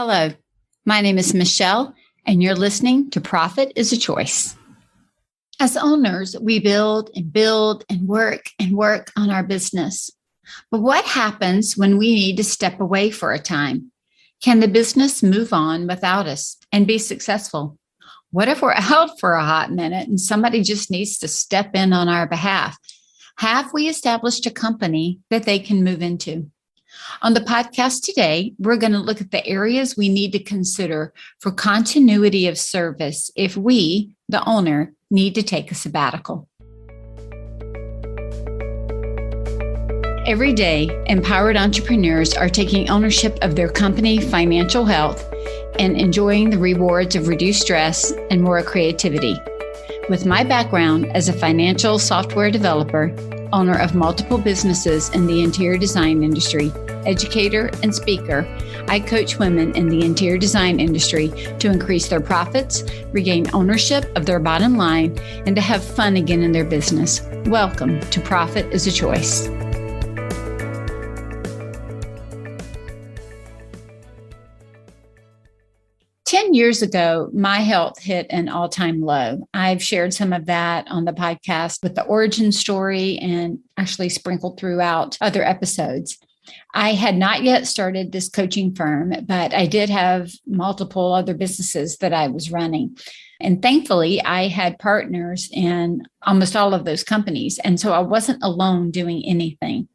Hello, my name is Michele, and you're listening to Profit is a Choice. As owners, we build and work on our business. But what happens when we need to step away for a time? Can the business move on without us and be successful? What if we're out for a hot minute and somebody just needs to step in on our behalf? Have we established a company that they can move into? On the podcast today, we're going to look at the areas we need to consider for continuity of service if we, the owner, need to take a sabbatical. Every day, empowered entrepreneurs are taking ownership of their company financial health and enjoying the rewards of reduced stress and more creativity. With my background as a financial software developer, owner of multiple businesses in the interior design industry, educator, and speaker, I coach women in the interior design industry to increase their profits, regain ownership of their bottom line, and to have fun again in their business. Welcome to Profit is a Choice. Years ago, my health hit an all-time low. I've shared some of that on the podcast with the origin story and actually sprinkled throughout other episodes. I had not yet started this coaching firm, but I did have multiple other businesses that I was running. And thankfully, I had partners in almost all of those companies. And so I wasn't alone doing anything.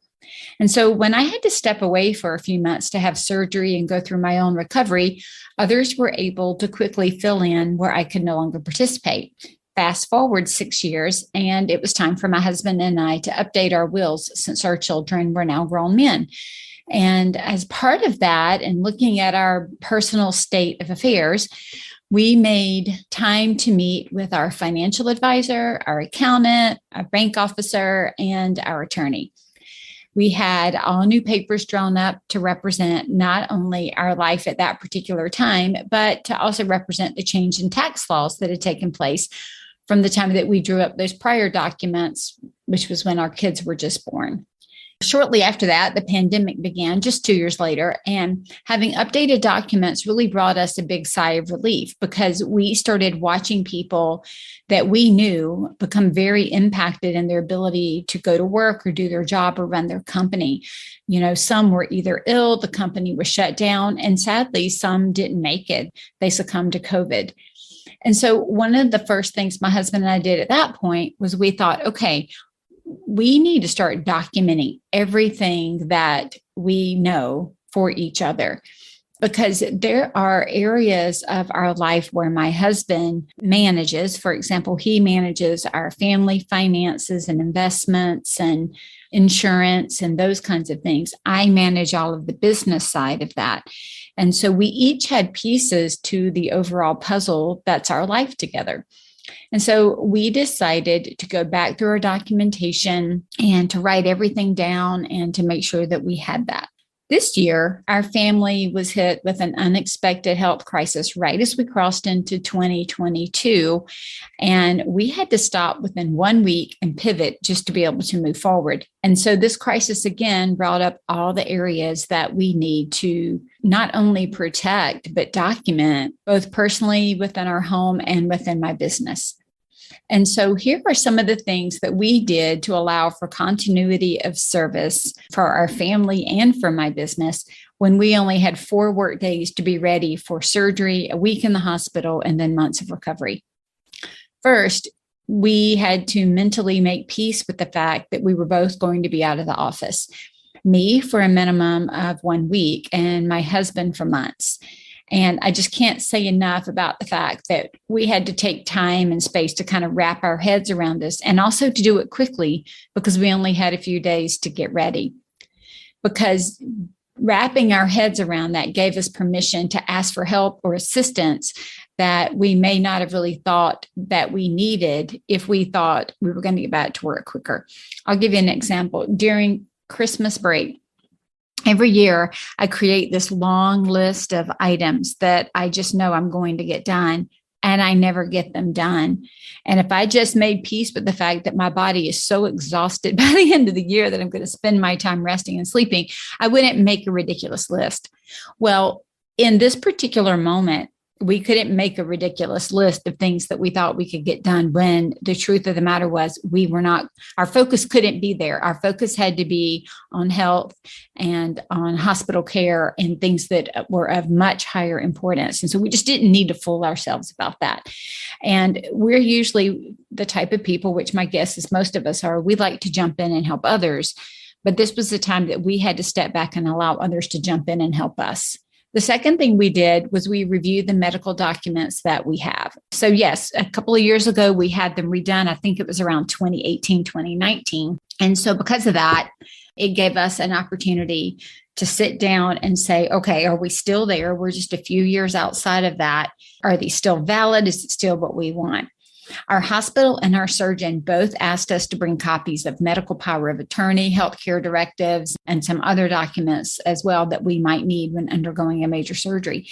And so when I had to step away for a few months to have surgery and go through my own recovery, others were able to quickly fill in where I could no longer participate. Fast forward 6 years, and it was time for my husband and I to update our wills since our children were now grown men. And as part of that, and looking at our personal state of affairs, we made time to meet with our financial advisor, our accountant, our bank officer, and our attorney. We had all new papers drawn up to represent not only our life at that particular time, but to also represent the change in tax laws that had taken place from the time that we drew up those prior documents, which was when our kids were just born. Shortly after that, the pandemic began just 2 years later, and having updated documents really brought us a big sigh of relief because we started watching people that we knew become very impacted in their ability to go to work or do their job or run their company. You know, some were either ill, the company was shut down, and sadly, some didn't make it. They succumbed to COVID. And so one of the first things my husband and I did at that point was we thought, okay, we need to start documenting everything that we know for each other, because there are areas of our life where my husband manages. For example, he manages our family finances and investments and insurance and those kinds of things. I manage all of the business side of that. And so we each had pieces to the overall puzzle that's our life together. And so we decided to go back through our documentation and to write everything down and to make sure that we had that. This year, our family was hit with an unexpected health crisis right as we crossed into 2022. And we had to stop within 1 week and pivot just to be able to move forward. And so this crisis again brought up all the areas that we need to not only protect, but document both personally within our home and within my business. And so here are some of the things that we did to allow for continuity of service for our family and for my business when we only had 4 work days to be ready for surgery, a week in the hospital, and then months of recovery. First, we had to mentally make peace with the fact that we were both going to be out of the office. Me for a minimum of 1 week and my husband for months. And I just can't say enough about the fact that we had to take time and space to kind of wrap our heads around this, and also to do it quickly because we only had a few days to get ready. Because wrapping our heads around that gave us permission to ask for help or assistance that we may not have really thought that we needed if we thought we were going to get back to work quicker. I'll give you an example. During Christmas break, every year, I create this long list of items that I just know I'm going to get done, and I never get them done. And if I just made peace with the fact that my body is so exhausted by the end of the year that I'm going to spend my time resting and sleeping, I wouldn't make a ridiculous list. Well, In this particular moment, we couldn't make a ridiculous list of things that we thought we could get done when the truth of the matter was we were not, our focus couldn't be there. Our focus had to be on health and on hospital care and things that were of much higher importance. And so we just didn't need to fool ourselves about that. And we're usually the type of people, which my guess is most of us are, we like to jump in and help others. But this was the time that we had to step back and allow others to jump in and help us. The second thing we did was we reviewed the medical documents that we have. So yes, a couple of years ago, we had them redone. I think it was around 2018, 2019. And so because of that, it gave us an opportunity to sit down and say, okay, are we still there? We're just a few years outside of that. Are these still valid? Is it still what we want? Our hospital and our surgeon both asked us to bring copies of medical power of attorney, healthcare directives, and some other documents as well that we might need when undergoing a major surgery.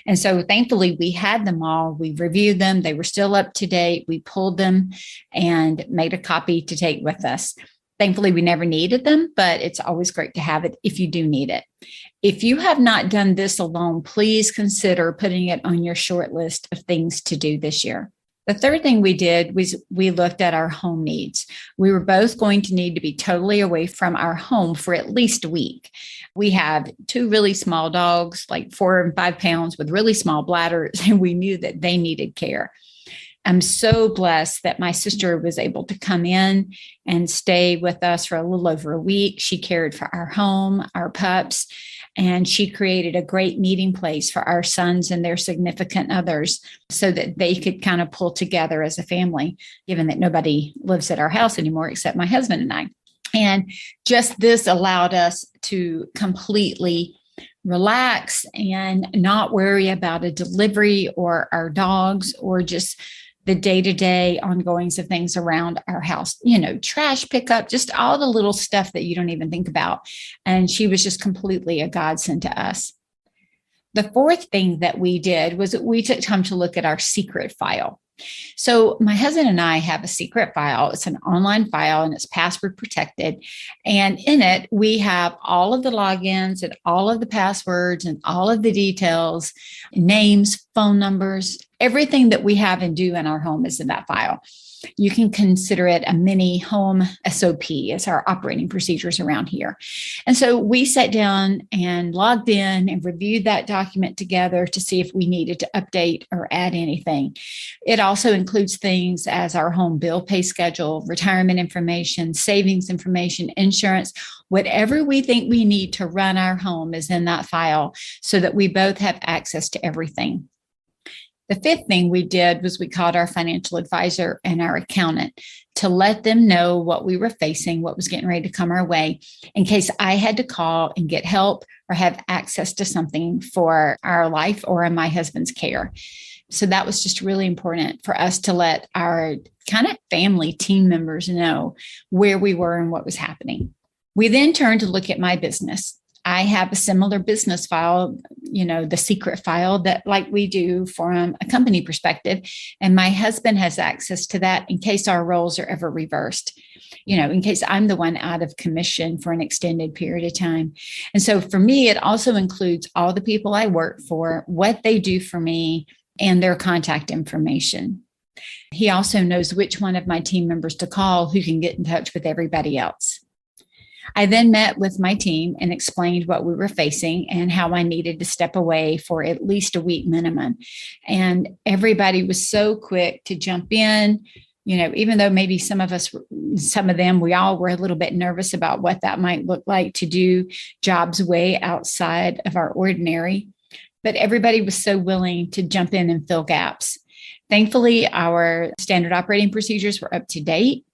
And so thankfully, we had them all. We reviewed them. They were still up to date. We pulled them and made a copy to take with us. Thankfully, we never needed them, but it's always great to have it if you do need it. If you have not done this alone, please consider putting it on your short list of things to do this year. The third thing we did was we looked at our home needs. We were both going to need to be totally away from our home for at least a week. We have 2 really small dogs, like 4 and 5 pounds with really small bladders, and we knew that they needed care. I'm so blessed that my sister was able to come in and stay with us for a little over a week. She cared for our home, our pups, and she created a great meeting place for our sons and their significant others so that they could kind of pull together as a family, given that nobody lives at our house anymore except my husband and I. And just this allowed us to completely relax and not worry about a delivery or our dogs or just the day-to-day ongoings of things around our house, trash pickup, just all the little stuff that you don't even think about. And she was just completely a godsend to us. The fourth thing that we did was we took time to look at our secret file. So my husband and I have a secret file. It's an online file and it's password protected. And in it, we have all of the logins and all of the passwords and all of the details, names, phone numbers, everything that we have and do in our home is in that file. You can consider it a mini home SOP. It's our operating procedures around here. And so we sat down and logged in and reviewed that document together to see if we needed to update or add anything. It also includes things as our home bill pay schedule, retirement information, savings information, insurance, whatever we think we need to run our home is in that file so that we both have access to everything. The fifth thing we did was we called our financial advisor and our accountant to let them know what we were facing, what was getting ready to come our way, in case I had to call and get help or have access to something for our life or in my husband's care. So that was just really important for us to let our kind of family team members know where we were and what was happening. We then turned to look at my business. I have a similar business file, the secret file that like we do from a company perspective. And my husband has access to that in case our roles are ever reversed, in case I'm the one out of commission for an extended period of time. And so for me, it also includes all the people I work for, what they do for me, and their contact information. He also knows which one of my team members to call who can get in touch with everybody else. I then met with my team and explained what we were facing and how I needed to step away for at least a week minimum. And everybody was so quick to jump in, even though maybe some of them, we all were a little bit nervous about what that might look like to do jobs way outside of our ordinary. But everybody was so willing to jump in and fill gaps. Thankfully, our standard operating procedures were up to date.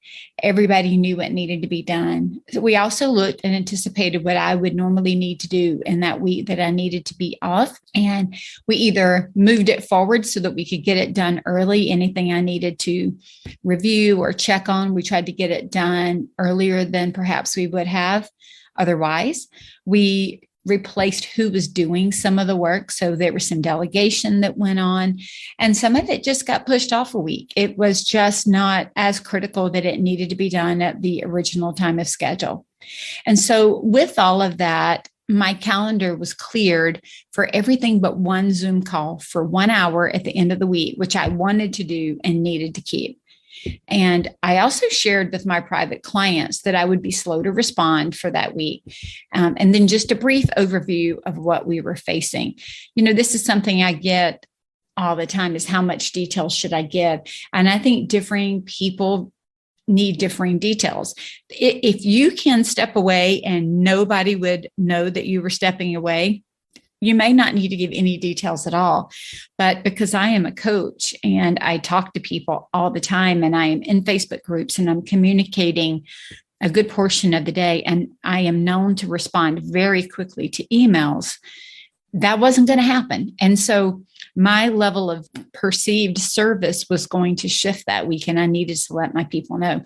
Everybody knew what needed to be done. So we also looked and anticipated what I would normally need to do in that week that I needed to be off. And we either moved it forward so that we could get it done early. Anything I needed to review or check on, we tried to get it done earlier than perhaps we would have otherwise. We replaced who was doing some of the work. So there was some delegation that went on, and some of it just got pushed off a week. It was just not as critical that it needed to be done at the original time of schedule. And so with all of that, my calendar was cleared for everything but one Zoom call for 1 hour at the end of the week, which I wanted to do and needed to keep. And I also shared with my private clients that I would be slow to respond for that week. And then just a brief overview of what we were facing. This is something I get all the time, is how much detail should I give? And I think differing people need differing details. If you can step away and nobody would know that you were stepping away, you may not need to give any details at all. But because I am a coach and I talk to people all the time, and I am in Facebook groups and I'm communicating a good portion of the day, and I am known to respond very quickly to emails, that wasn't going to happen. And so my level of perceived service was going to shift that week, and I needed to let my people know.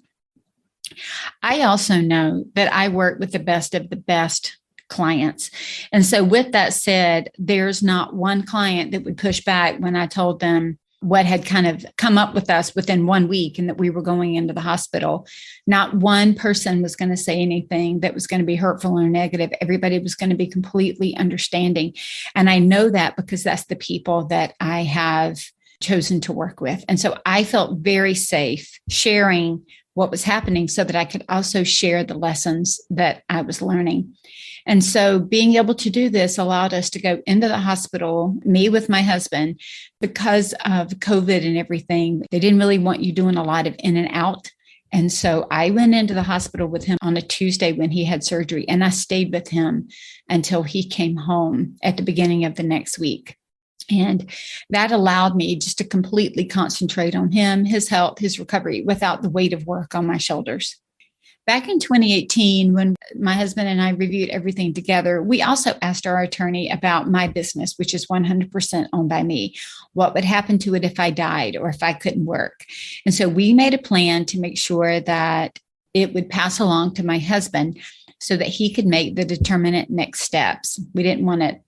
I also know that I work with the best of the best clients. And so with that said, there's not one client that would push back when I told them what had kind of come up with us within 1 week and that we were going into the hospital. Not one person was going to say anything that was going to be hurtful or negative. Everybody was going to be completely understanding. And I know that because that's the people that I have chosen to work with. And so I felt very safe sharing what was happening so that I could also share the lessons that I was learning. And so being able to do this allowed us to go into the hospital, me with my husband, because of COVID and everything. They didn't really want you doing a lot of in and out. And so I went into the hospital with him on a Tuesday when he had surgery, and I stayed with him until he came home at the beginning of the next week. And that allowed me just to completely concentrate on him, his health, his recovery, without the weight of work on my shoulders. Back in 2018, when my husband and I reviewed everything together, we also asked our attorney about my business, which is 100% owned by me. What would happen to it if I died or if I couldn't work? And so we made a plan to make sure that it would pass along to my husband so that he could make the determinant next steps. We didn't want it,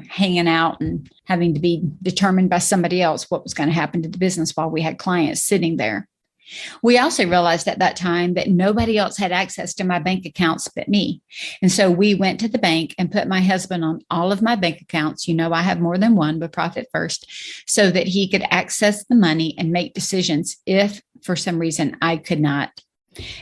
hanging out and having to be determined by somebody else what was going to happen to the business while we had clients sitting there. We also realized at that time that nobody else had access to my bank accounts but me. And so we went to the bank and put my husband on all of my bank accounts. I have more than one, but Profit First, so that he could access the money and make decisions if for some reason I could not.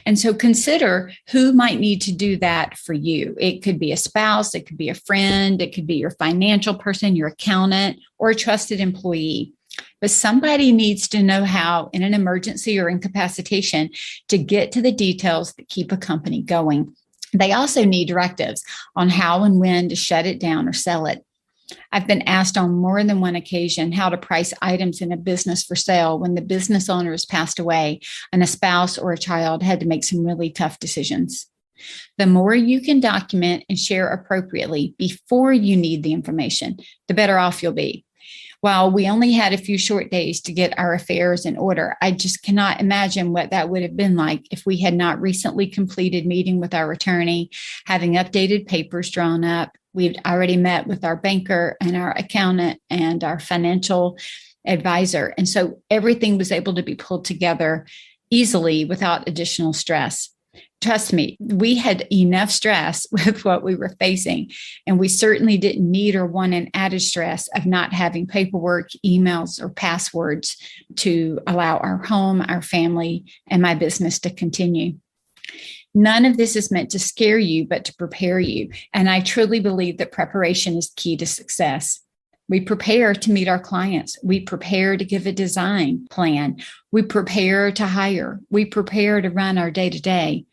And so consider who might need to do that for you. It could be a spouse, it could be a friend, it could be your financial person, your accountant, or a trusted employee. But somebody needs to know how, in an emergency or incapacitation, to get to the details that keep a company going. They also need directives on how and when to shut it down or sell it. I've been asked on more than one occasion how to price items in a business for sale when the business owner has passed away and a spouse or a child had to make some really tough decisions. The more you can document and share appropriately before you need the information, the better off you'll be. While we only had a few short days to get our affairs in order, I just cannot imagine what that would have been like if we had not recently completed meeting with our attorney, having updated papers drawn up. We'd already met with our banker and our accountant and our financial advisor. And so everything was able to be pulled together easily without additional stress. Trust me, we had enough stress with what we were facing, and we certainly didn't need or want an added stress of not having paperwork, emails, or passwords to allow our home, our family, and my business to continue. None of this is meant to scare you, but to prepare you. And I truly believe that preparation is key to success. We prepare to meet our clients. We prepare to give a design plan. We prepare to hire. We prepare to run our day-to-day.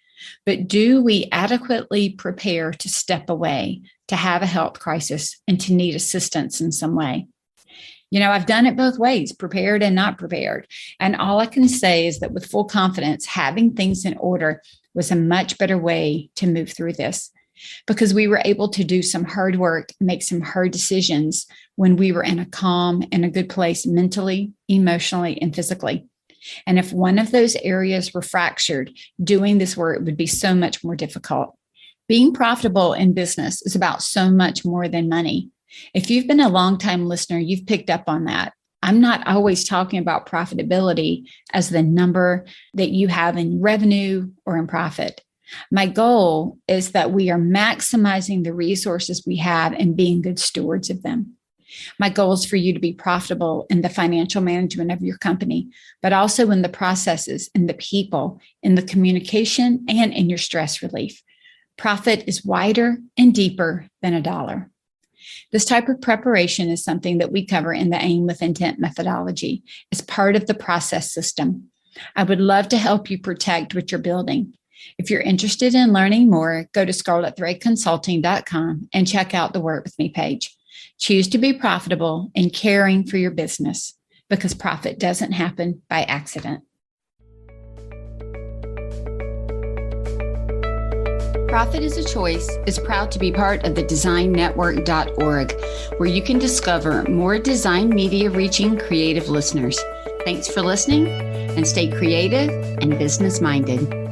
But do we adequately prepare to step away, to have a health crisis, and to need assistance in some way? I've done it both ways, prepared and not prepared. And all I can say is that with full confidence, having things in order was a much better way to move through this, because we were able to do some hard work, make some hard decisions when we were in a calm and a good place mentally, emotionally, and physically. And if one of those areas were fractured, doing this work would be so much more difficult. Being profitable in business is about so much more than money. If you've been a longtime listener, you've picked up on that. I'm not always talking about profitability as the number that you have in revenue or in profit. My goal is that we are maximizing the resources we have and being good stewards of them. My goal is for you to be profitable in the financial management of your company, but also in the processes, in the people, in the communication, and in your stress relief. Profit is wider and deeper than a dollar. This type of preparation is something that we cover in the AIM with Intent methodology as part of the process system. I would love to help you protect what you're building. If you're interested in learning more, go to scarletthreadconsulting.com and check out the Work With Me page. Choose to be profitable in caring for your business, because profit doesn't happen by accident. Profit is a Choice is proud to be part of the designnetwork.org, where you can discover more design media reaching creative listeners. Thanks for listening, and stay creative and business minded.